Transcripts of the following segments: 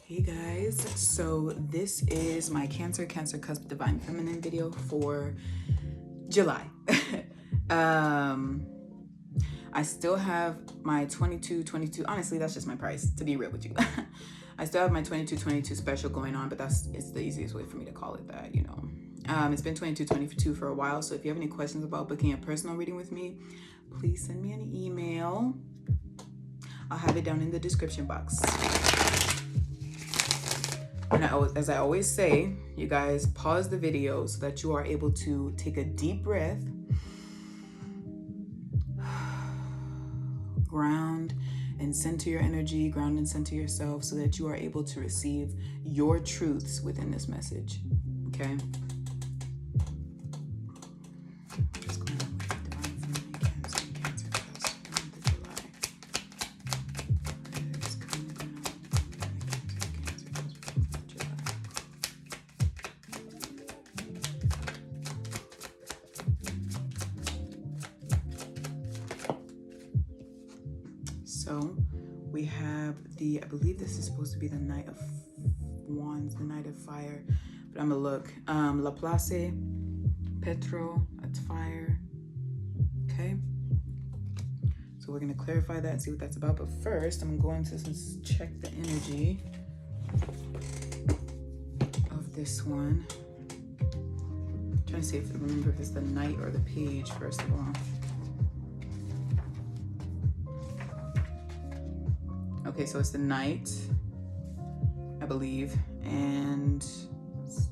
Hey guys, so this is my Cancer Cusp Divine Feminine video for July. I still have my 2222. Honestly, that's just my price, to be real with you. I still have my 2222 special going on, but it's the easiest way for me to call it that, you know. It's been 2222 for a while, so if you have any questions about booking a personal reading with me, please send me an email. I'll have it down in the description box. And as I always say, you guys pause the video so that you are able to take a deep breath, ground and center your energy, ground and center yourself so that you are able to receive your truths within this message. Okay? So we have I believe this is supposed to be the Knight of Wands, the Knight of Fire, but I'm gonna look. La Place, Petro, that's fire. Okay. So we're gonna clarify that and see what that's about. But first, I'm going to check the energy of this one. I'm trying to see remember if it's the Knight or the Page, first of all. Okay, so it's the Knight, I believe, and let's see.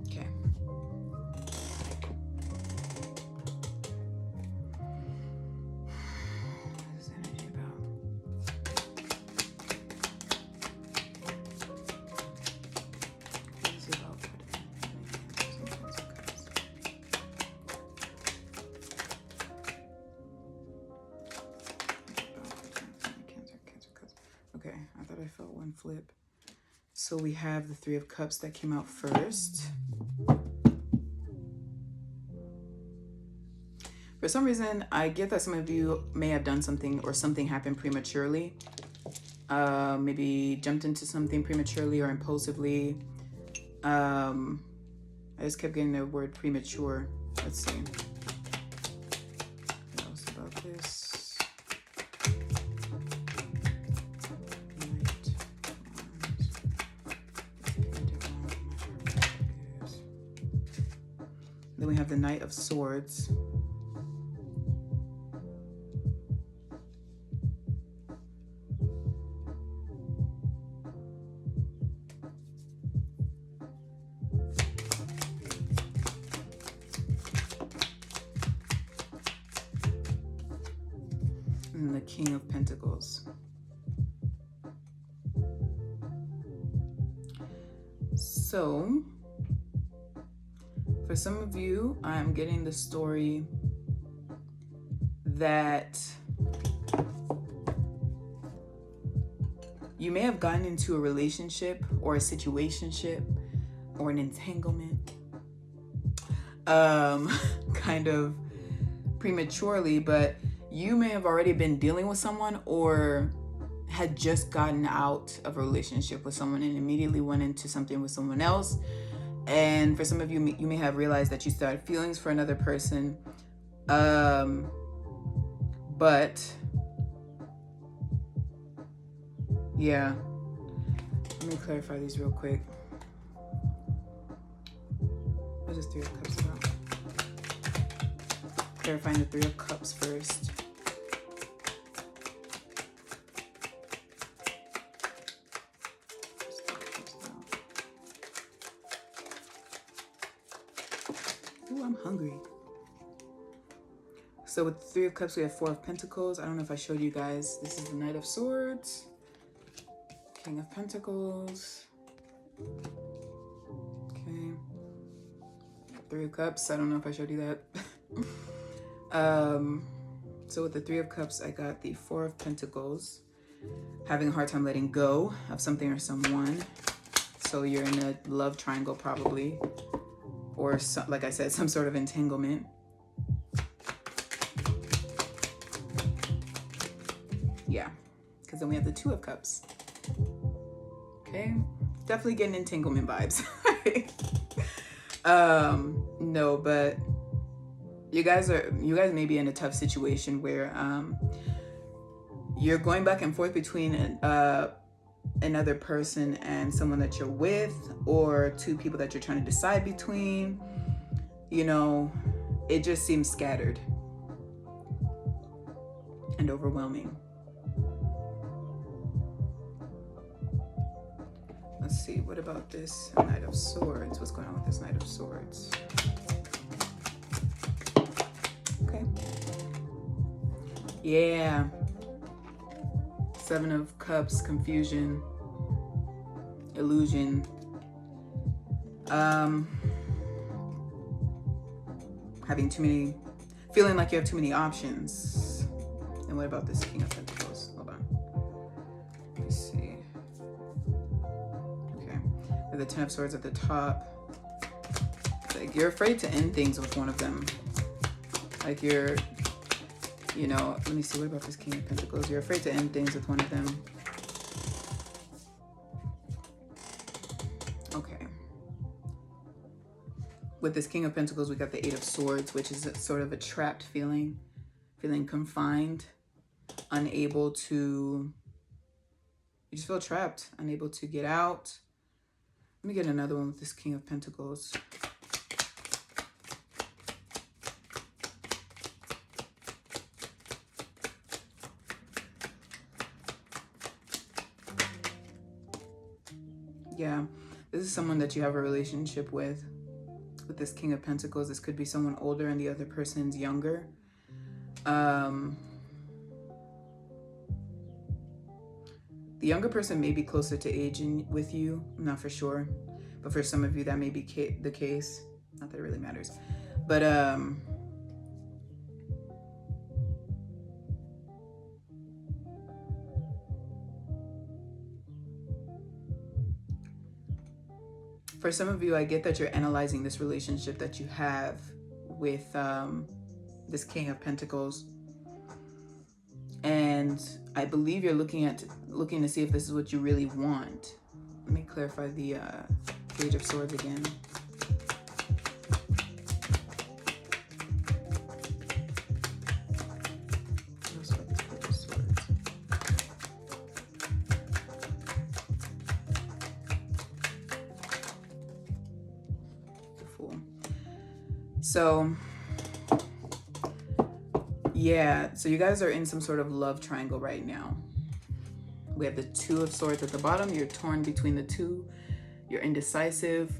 Okay. Okay, I thought I felt one flip. So we have the Three of Cups that came out first. For some reason, I get that some of you may have done something or something happened prematurely. Maybe jumped into something prematurely or impulsively. I just kept getting the word premature. Let's see. What else about this? Then we have the Knight of Swords. And the King of Pentacles. So, for some of you, I'm getting the story that you may have gotten into a relationship or a situationship or an entanglement, kind of prematurely, but you may have already been dealing with someone or had just gotten out of a relationship with someone and immediately went into something with someone else. And for some of you, you may have realized that you still had feelings for another person. But yeah, let me clarify these real quick. What is Three of Cups about? Clarifying the Three of Cups first. Ooh, I'm hungry. So with the Three of Cups, we have Four of Pentacles. I don't know if I showed you guys. This is the Knight of Swords, King of Pentacles. Okay. Three of Cups. I don't know if I showed you that. So with the Three of Cups, I got the Four of Pentacles, having a hard time letting go of something or someone. So you're in a love triangle probably, or like I said, some sort of entanglement. Yeah, because then we have the Two of Cups. Okay, definitely getting entanglement vibes. No, but you guys may be in a tough situation where you're going back and forth between another person and someone that you're with, or two people that you're trying to decide between. You know, it just seems scattered and overwhelming. Let's see, what about this Knight of Swords? What's going on with this Knight of Swords? Okay. Yeah. Seven of Cups, confusion, illusion. Having too many, feeling like you have too many options. And what about this King of Pentacles? Hold on. Let me see. Okay. With the Ten of Swords at the top. Like you're afraid to end things with one of them. Like you're, you know, let me see, what about this King of Pentacles? You're afraid to end things with one of them. Okay. With this King of Pentacles, we got the Eight of Swords, which is sort of a trapped feeling confined, unable to, you just feel trapped, unable to get out. Let me get another one with this King of Pentacles. Yeah, this is someone that you have a relationship with this King of Pentacles. This could be someone older and the other person's younger. The younger person may be closer to age with you. I'm not for sure. But for some of you, that may be the case. Not that it really matters. But for some of you, I get that you're analyzing this relationship that you have with this King of Pentacles. And I believe you're looking to see if this is what you really want. Let me clarify the Page of Swords again. So, yeah, so you guys are in some sort of love triangle right now. We have the Two of Swords at the bottom. You're torn between the two. You're indecisive.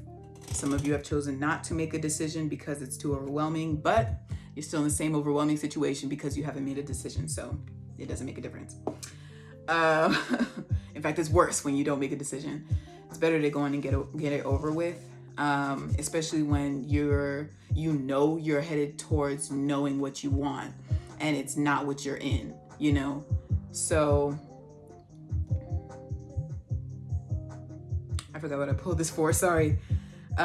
Some of you have chosen not to make a decision because it's too overwhelming, but you're still in the same overwhelming situation because you haven't made a decision. So it doesn't make a difference. In fact, it's worse when you don't make a decision. It's better to go in and get it over with. Especially when you're headed towards knowing what you want and it's not what you're in, you know? So I forgot what I pulled this for, sorry. Okay,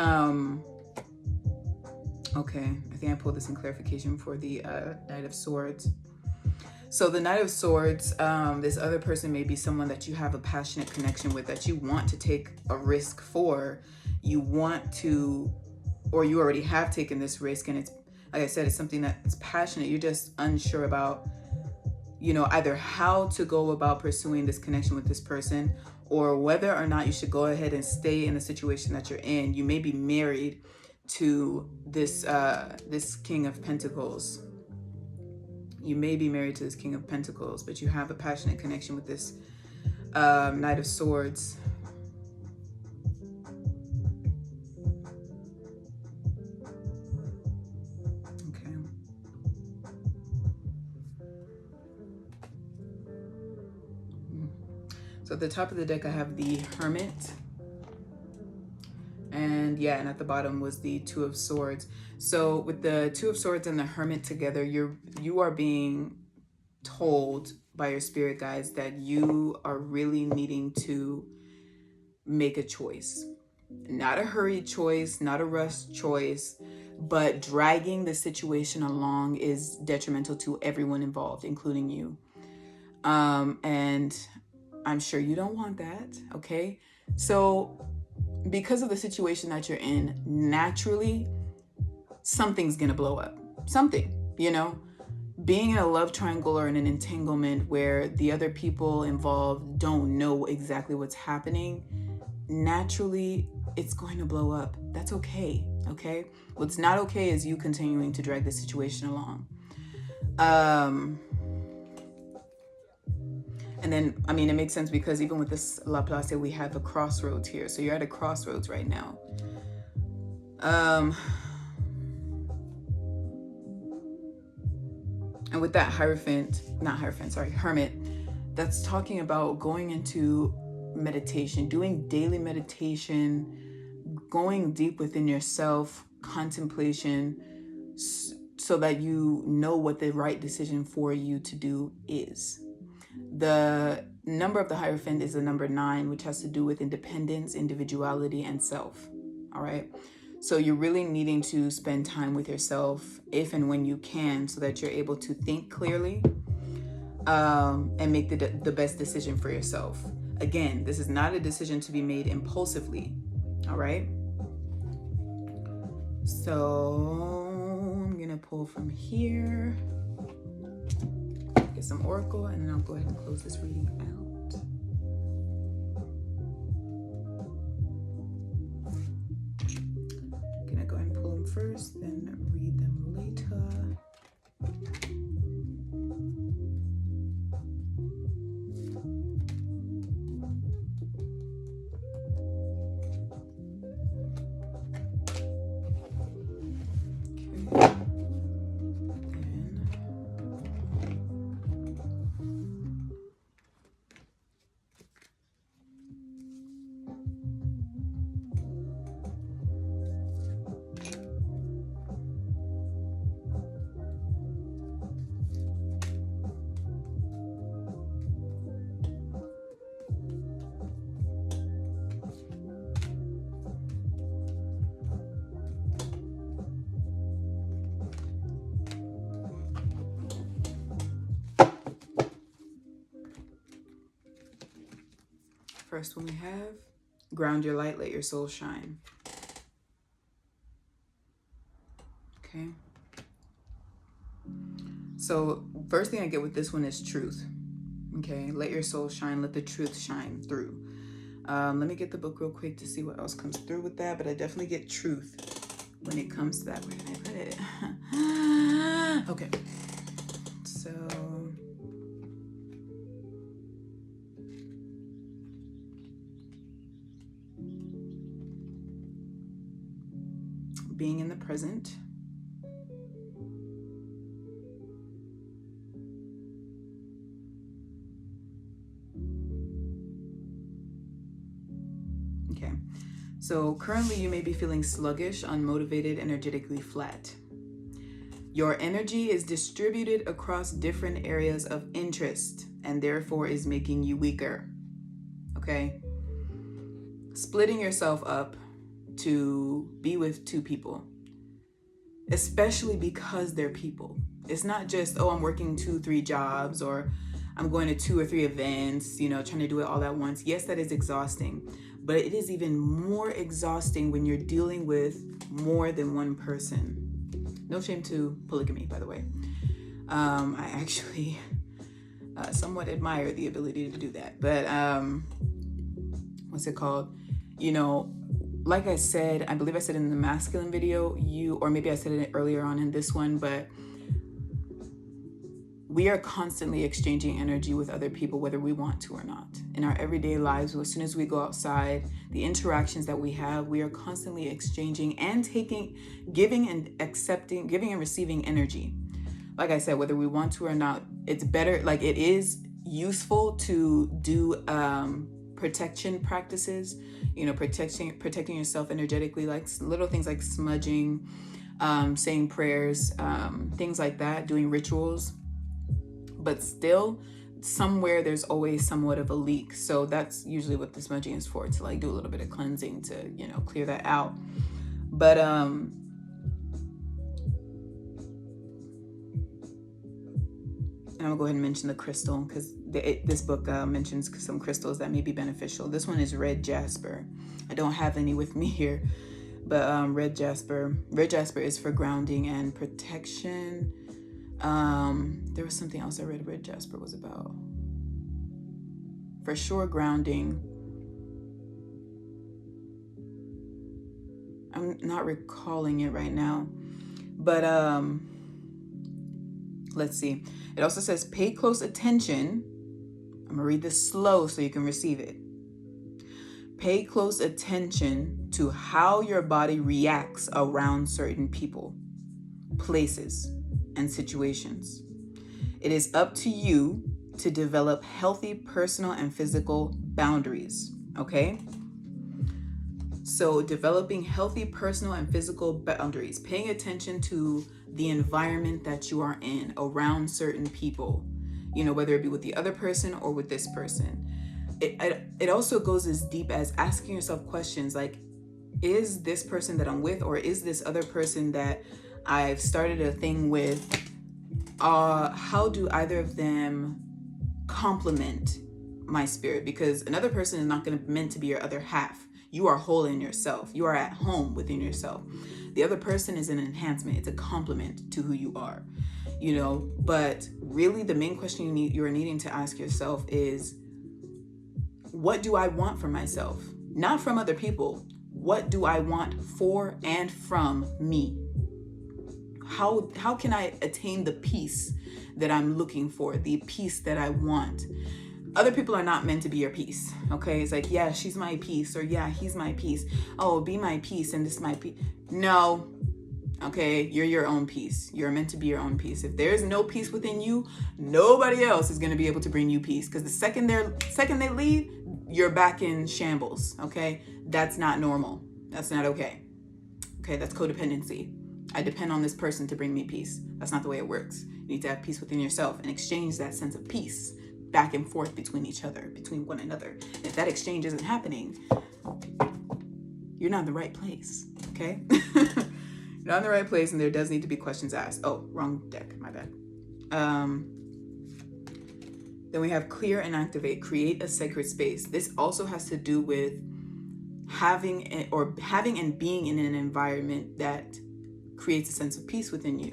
I think I pulled this in clarification for the Knight of Swords. So the Knight of Swords, this other person may be someone that you have a passionate connection with, that you want to take a risk for. You want to, or you already have taken this risk, and it's, like I said, it's something that's passionate. You're just unsure about, you know, either how to go about pursuing this connection with this person, or whether or not you should go ahead and stay in the situation that you're in. You may be married to this King of Pentacles. You may be married to this King of Pentacles, but you have a passionate connection with this Knight of Swords. Okay. So at the top of the deck, I have the Hermit. And yeah, and at the bottom was the Two of Swords. So with the Two of Swords and the Hermit together, you are being told by your spirit guides that you are really needing to make a choice. Not a hurried choice, not a rushed choice, but dragging the situation along is detrimental to everyone involved, including you. And I'm sure you don't want that, okay? So because of the situation that you're in, naturally, something's gonna blow up. Something, you know? Being in a love triangle or in an entanglement where the other people involved don't know exactly what's happening, naturally, it's going to blow up. That's okay, okay? What's not okay is you continuing to drag the situation along. And then, I mean, it makes sense because even with this Laplace, we have a crossroads here. So you're at a crossroads right now. And with that Hermit, that's talking about going into meditation, doing daily meditation, going deep within yourself, contemplation, so that you know what the right decision for you to do is. The number of the Hierophant is the number 9, which has to do with independence, individuality, and self. All right. So you're really needing to spend time with yourself if and when you can, so that you're able to think clearly and make the best decision for yourself. Again, this is not a decision to be made impulsively. All right. So I'm going to pull from here, get some Oracle, and then I'll go ahead and close this reading out. I'm going to go ahead and pull them first, then read them later. First one we have, ground your light, let your soul shine. Okay. So first thing I get with this one is truth. Okay. Let your soul shine. Let the truth shine through. Let me get the book real quick to see what else comes through with that. But I definitely get truth when it comes to that. Where did I put it? Okay. So... being in the present. Okay, so currently you may be feeling sluggish, unmotivated, energetically flat. Your energy is distributed across different areas of interest and therefore is making you weaker. Okay, splitting yourself up to be with 2 people, especially because they're people. It's not just, oh, I'm working 2-3 jobs, or I'm going to 2 or 3 events, you know, trying to do it all at once. Yes, that is exhausting, but it is even more exhausting when you're dealing with more than one person. No shame to polygamy, by the way. I actually somewhat admire the ability to do that, but what's it called? You know, like I said, I believe I said in the masculine video, or maybe I said it earlier on in this one, but we are constantly exchanging energy with other people, whether we want to or not. In our everyday lives, as soon as we go outside, the interactions that we have, we are constantly exchanging and giving and receiving energy. Like I said, whether we want to or not, it's better, like it is useful to do protection practices, you know, protecting yourself energetically, like little things like smudging, saying prayers, things like that, doing rituals. but still somewhere there's always somewhat of a leak. So that's usually what the smudging is for, to like do a little bit of cleansing to, clear that out. But and I'm gonna go ahead and mention the crystal, because this book mentions some crystals that may be beneficial. This one is red jasper. I don't have any with me here, but red jasper is for grounding and protection. There was something else I read red jasper was about. For sure, grounding. I'm not recalling it right now, but let's see. It also says pay close attention. I'm gonna read this slow so you can receive it. Pay close attention to how your body reacts around certain people, places, and situations. It is up to you to develop healthy personal and physical boundaries, okay? So developing healthy personal and physical boundaries, paying attention to the environment that you are in around certain people, whether it be with the other person or with this person. It also goes as deep as asking yourself questions like, is this person that I'm with, or is this other person that I've started a thing with, how do either of them complement my spirit? Because another person is not meant to be your other half. You are whole in yourself. You are at home within yourself. The other person is an enhancement. It's a complement to who you are, but really the main question you are needing to ask yourself is, what do I want for myself? Not from other people. What do I want for and from me? How can I attain the peace that I'm looking for, the peace that I want? Other people are not meant to be your peace, okay? It's like, yeah, she's my peace, or yeah, he's my peace. Oh, be my peace, and this is my peace. No, okay? You're your own peace. You're meant to be your own peace. If there's no peace within you, nobody else is going to be able to bring you peace, because the second they leave, you're back in shambles, okay? That's not normal. That's not okay. Okay, that's codependency. I depend on this person to bring me peace. That's not the way it works. You need to have peace within yourself and exchange that sense of peace back and forth between each other, between one another. If that exchange isn't happening, you're not in the right place, okay? You're not in the right place, and there does need to be questions asked. Oh, wrong deck, my bad. Then we have clear and activate, create a sacred space. This also has to do with having and being in an environment that creates a sense of peace within you.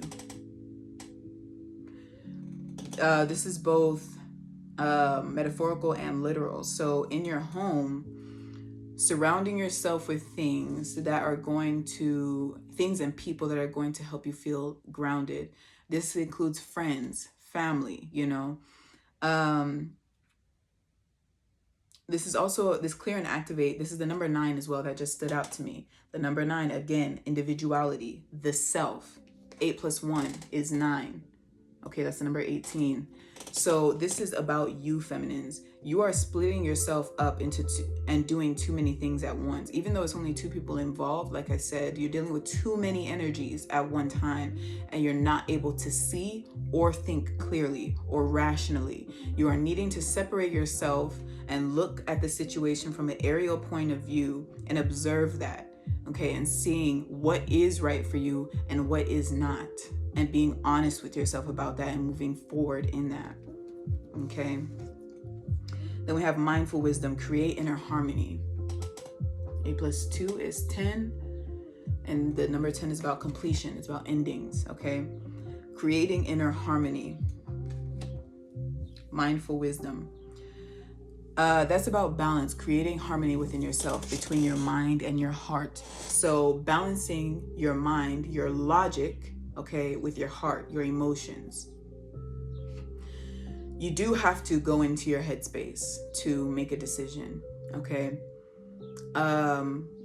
This is both metaphorical and literal. So in your home, surrounding yourself with things and people that are going to help you feel grounded. This includes friends, family, This is also, this clear and activate, this is the number 9 as well that just stood out to me. The number 9, again, individuality, the self. 8 plus 1 is 9. Okay, that's the number 18. So this is about you, feminines. You are splitting yourself up into two and doing too many things at once. Even though it's only 2 people involved, like I said, you're dealing with too many energies at one time, and you're not able to see or think clearly or rationally. You are needing to separate yourself and look at the situation from an aerial point of view and observe that, okay, and seeing what is right for you and what is not, and being honest with yourself about that and moving forward in that, okay? Then we have mindful wisdom, create inner harmony. 8 plus 2 is 10, and the number 10 is about completion. It's about endings, okay? Creating inner harmony. Mindful wisdom. That's about balance, creating harmony within yourself, between your mind and your heart. So balancing your mind, your logic, okay, with your heart, your emotions. You do have to go into your headspace to make a decision, okay?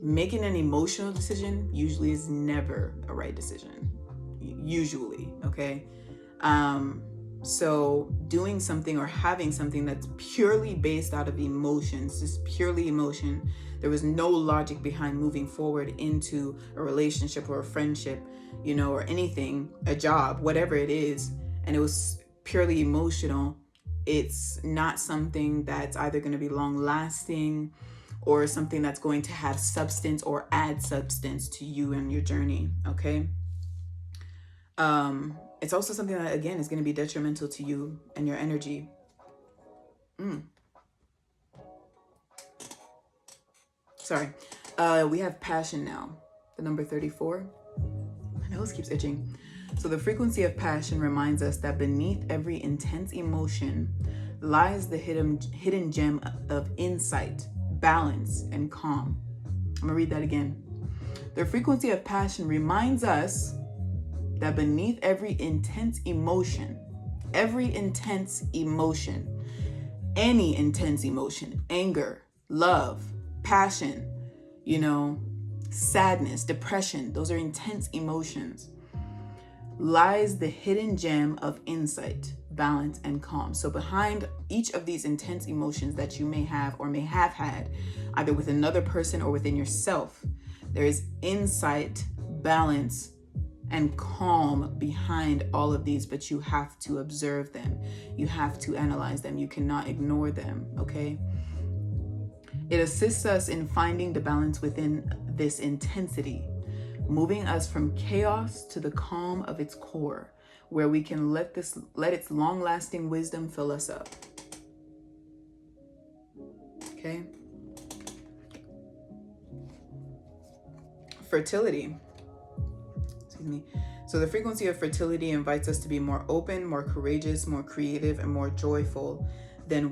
Making an emotional decision usually is never a right decision, usually, okay? So doing something or having something that's purely based out of emotions, just purely emotion, there was no logic behind moving forward into a relationship or a friendship, or anything, a job, whatever it is, and it was purely emotional, it's not something that's either going to be long lasting or something that's going to have substance or add substance to you and your journey. Okay. It's also something that, again, is going to be detrimental to you and your energy. Sorry. We have passion now, the number 34. My nose keeps itching. So the frequency of passion reminds us that beneath every intense emotion lies the hidden gem of insight, balance, and calm. I'm gonna read that again. The frequency of passion reminds us that beneath every intense emotion, any intense emotion, anger, love, passion, sadness, depression, those are intense emotions, lies the hidden gem of insight, balance, and calm. So behind each of these intense emotions that you may have or may have had, either with another person or within yourself, there is insight, balance, and calm behind all of these, but you have to observe them. You have to analyze them. You cannot ignore them, okay? It assists us in finding the balance within this intensity, moving us from chaos to the calm of its core, where we can let its long-lasting wisdom fill us up. Okay? Fertility. Excuse me. So the frequency of fertility invites us to be more open, more courageous, more creative, and more joyful than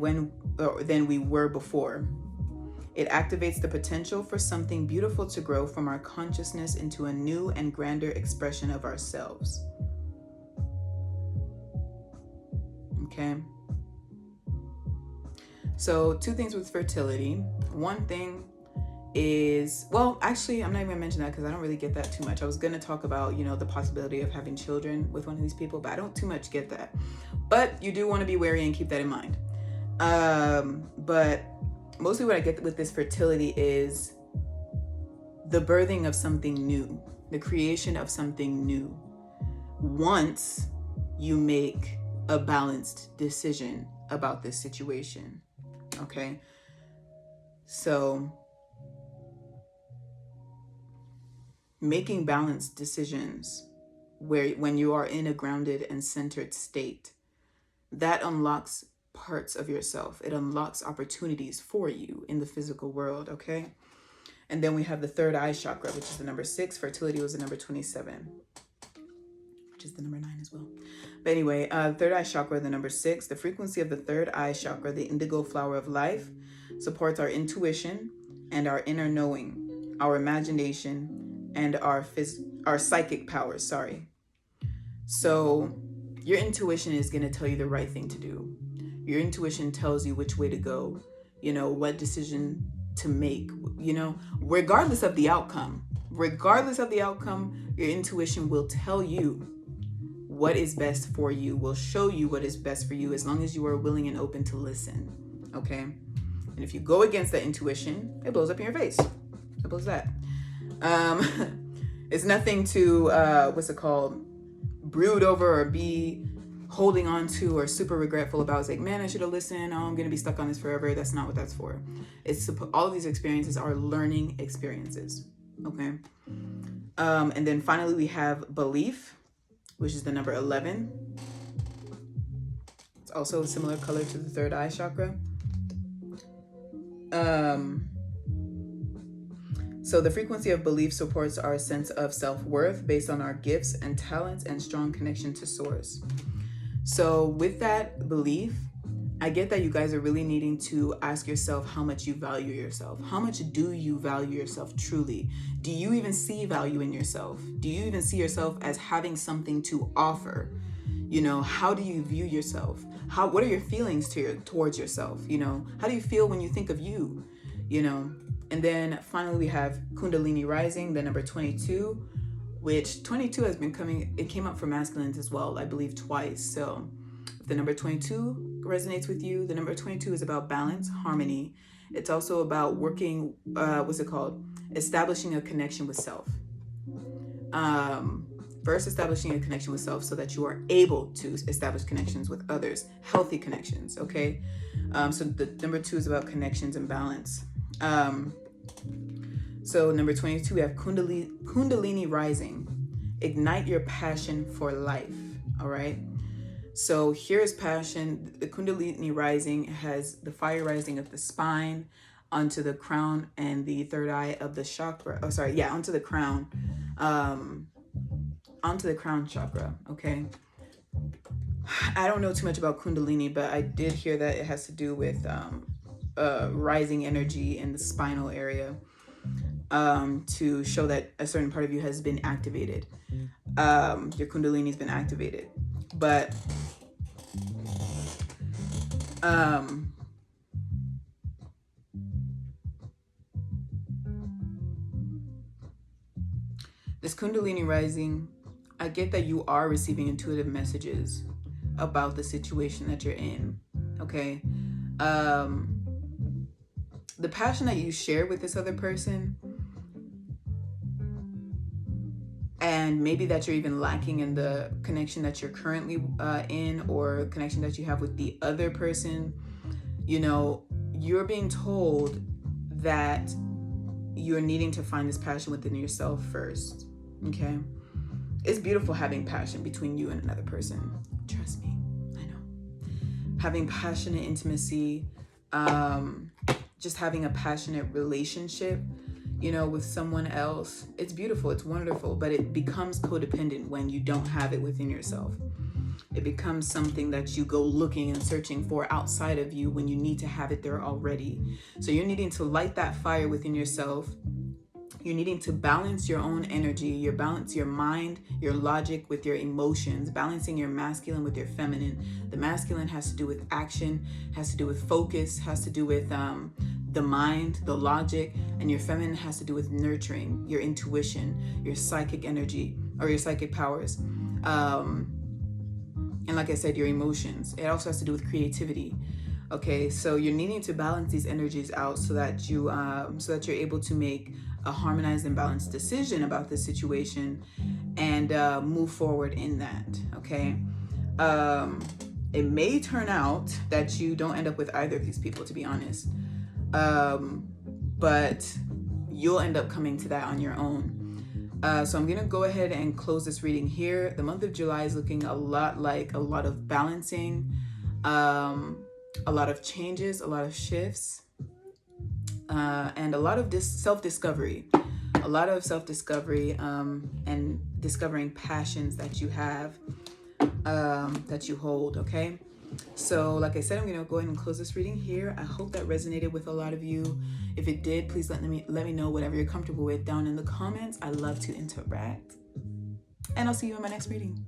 we were before. It activates the potential for something beautiful to grow from our consciousness into a new and grander expression of ourselves. Okay. So 2 things with fertility. One thing is, well, actually, I'm not even gonna mention that because I don't really get that too much. I was gonna talk about, the possibility of having children with one of these people, but I don't too much get that. But you do want to be wary and keep that in mind. But mostly what I get with this fertility is the birthing of something new, the creation of something new. Once you make a balanced decision about this situation, okay? So making balanced decisions when you are in a grounded and centered state, that unlocks parts of yourself. It unlocks opportunities for you in the physical world, okay? And then we have the third eye chakra, which is the number 6. Fertility was the number 27, which is the number 9 as well. But anyway, third eye chakra, the number 6. The frequency of the third eye chakra, the indigo flower of life, supports our intuition and our inner knowing, our imagination, and our psychic powers, So your intuition is going to tell you the right thing to do. Your intuition tells you which way to go, what decision to make, regardless of the outcome. Your intuition will tell you what is best for you, will show you what is best for you, as long as you are willing and open to listen, okay? And if you go against that intuition, it blows up in your face. Simple as that. It's nothing to, brood over or be holding on to or super regretful about. It's like, man, I should have listened. Oh, I'm going to be stuck on this forever. That's not what that's for. All of these experiences are learning experiences. Okay. And then finally we have belief, which is the number 11. It's also a similar color to the third eye chakra. So the frequency of belief supports our sense of self-worth based on our gifts and talents and strong connection to source. So with that belief, I get that you guys are really needing to ask yourself how much you value yourself. How much do you value yourself truly? Do you even see value in yourself? Do you even see yourself as having something to offer? How do you view yourself? What are your feelings towards yourself? How do you feel when you think of you? And then finally we have Kundalini rising, the number 22, which 22 has been it came up for masculines as well, I believe twice. So if the number 22 resonates with you, the number 22 is about balance, harmony. It's also about working, establishing a connection with self. First, establishing a connection with self so that you are able to establish connections with others, healthy connections, okay? So the number 2 is about connections and balance. So number 22, we have Kundalini rising. Ignite your passion for life, all right? So here is passion. The Kundalini rising has the fire rising of the spine onto the crown and the third eye of the chakra. Onto the crown. Onto the crown chakra, okay? I don't know too much about Kundalini, but I did hear that it has to do with rising energy in the spinal area to show that a certain part of you has been activated. Your Kundalini has been activated. But this Kundalini rising, I get that you are receiving intuitive messages about the situation that you're in, okay? The passion that you share with this other person, and maybe that you're even lacking in the connection that you're currently in, or connection that you have with the other person, you know, you're being told that you're needing to find this passion within yourself first, okay? It's beautiful having passion between you and another person. Trust me, I know. Having passionate intimacy, just having a passionate relationship, you know, with someone else. It's beautiful, it's wonderful, but it becomes codependent when you don't have it within yourself. It becomes something that you go looking and searching for outside of you when you need to have it there already. So you're needing to light that fire within yourself. You're needing to balance your own energy, balance your mind, your logic with your emotions, balancing your masculine with your feminine. The masculine has to do with action, has to do with focus, has to do with the mind, the logic, and your feminine has to do with nurturing, your intuition, your psychic energy, or your psychic powers. And like I said, your emotions. It also has to do with creativity. Okay, so you're needing to balance these energies out so that you're able to make a harmonized and balanced decision about the situation and move forward in that. Okay, it may turn out that you don't end up with either of these people, to be honest, but you'll end up coming to that on your own. So I'm gonna go ahead and close this reading here. The month of July is looking a lot like a lot of balancing, a lot of changes, a lot of shifts, and a lot of self-discovery. A lot of self-discovery and discovering passions that you have, that you hold, okay? So like I said, I'm going to go ahead and close this reading here. I hope that resonated with a lot of you. If it did, please let me know whatever you're comfortable with down in the comments. I love to interact. And I'll see you in my next reading.